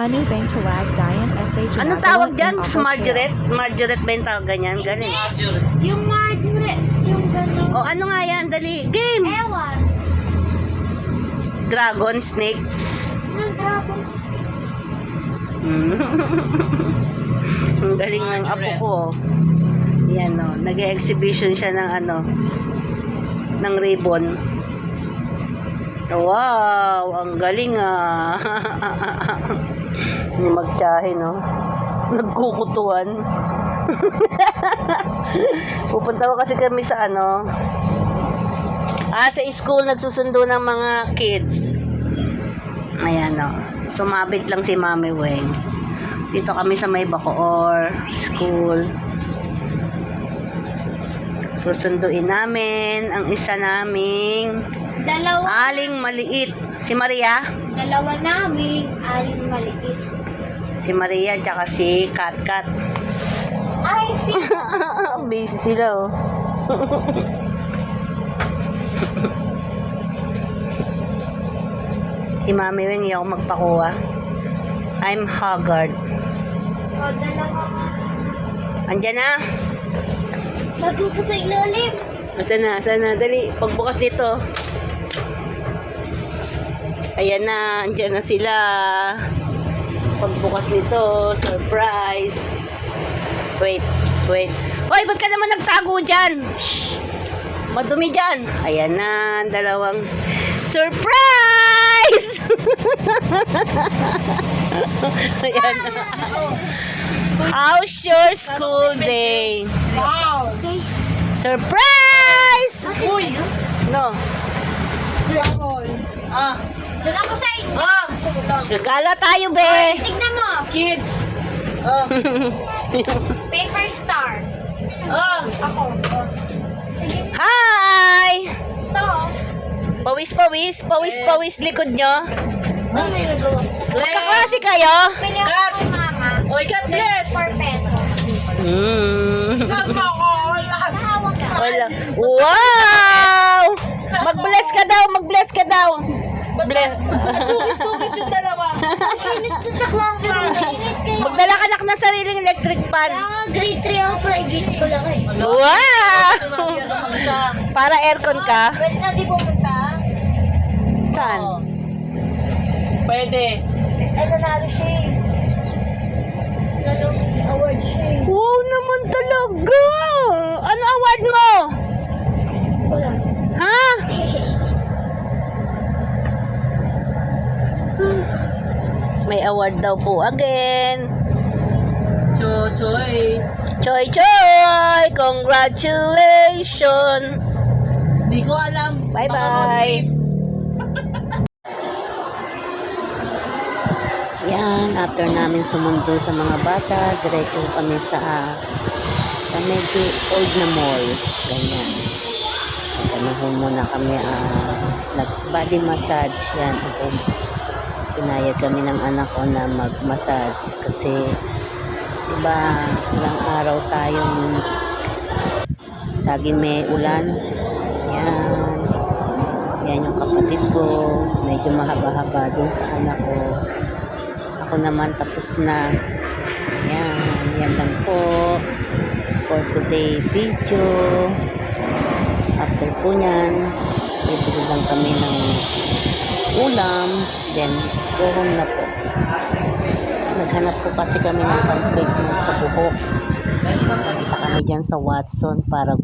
Anu Bang Tawag Dayan SH. Anong tawag dyan? Margaret? Margaret ba yung tawag ganyan? Galing. Yung Margaret, yung gano'n. O ano nga yan? Dali. Game! Ewan. Dragon, snake. Yung dragons. Ang galing ng apo ko. Yan o. Nag-exhibition siya ng ano, ng ribbon. Wow! Ang galing ah. Hindi magtiyahin no. Nagkukutuan. Pupunta ko kasi kami sa ano. Sa school nagsusundo ng mga kids. Ayan o. Sumabit lang si Mami Weng. Dito kami sa may Bacoor School. Susunduin namin ang isa naming aling maliit. Si Maria? Dalawa namin, aling maliit. Si Maria tsaka si Kat. Ay, Busy sila oh. Si Mami Weng, hindi ako magpakuha. I'm haggard. O, dalawa nga sila. Andyan na. Bago ko sa ilalim. Saan na? Dali, pagbukas dito. Ayan na, andyan na sila. Pagbukas nito, surprise. Wait. Hoy, ba't ka naman nagtago dyan? Shh! Madumi dyan. Ayan na, dalawang surprise! Ayan na. How's your school day? Wow. Okay. Surprise! Uy! No. Doon ako sa inyo. Sagala tayo, be. Tignan mo. Kids! Paper star. Ako. Hi! Ito. Pawis likod nyo. Ano may nagawa? Magkaklase kayo? Pili ako kay mama. Oy, God bless! 4 pesos. Nahawak ka. Wala. Wow! Mag-bless ka daw. Bless. Tugis yung dalawa. Init dun sa classroom. Init kayo. Magdala ka nak ng sariling electric fan. Grade 3 ako, private school ako eh. Wow! Isa. Para aircon ka? Pwede na di pumunta? Saan? Pwede. Ay, nanalo siya eh. Award siya eh. Wow naman talaga! Ano award mo? Wala. Ha? May award daw po again. Choy. Choy! Congratulations! Di ko alam. Bye-bye! Yan, after namin sumundo sa mga bata, diretso kami sa medyo old na mall. Ganyan. Sa panahon muna kami nag-body massage. Yan. Ako, pinayag kami ng anak ko na mag-massage kasi diba, ilang araw tayong laging may ulan. Yan yung kapatid ko. Medyo mahaba-haba dun sa anak ko. Ako naman tapos na. Yan lang po for today video. After po nyan, bibili lang kami ng ulam, then go home na po. Naghanap po kasi kami ng pancake sa buhok. Punta kami dyan sa Watson para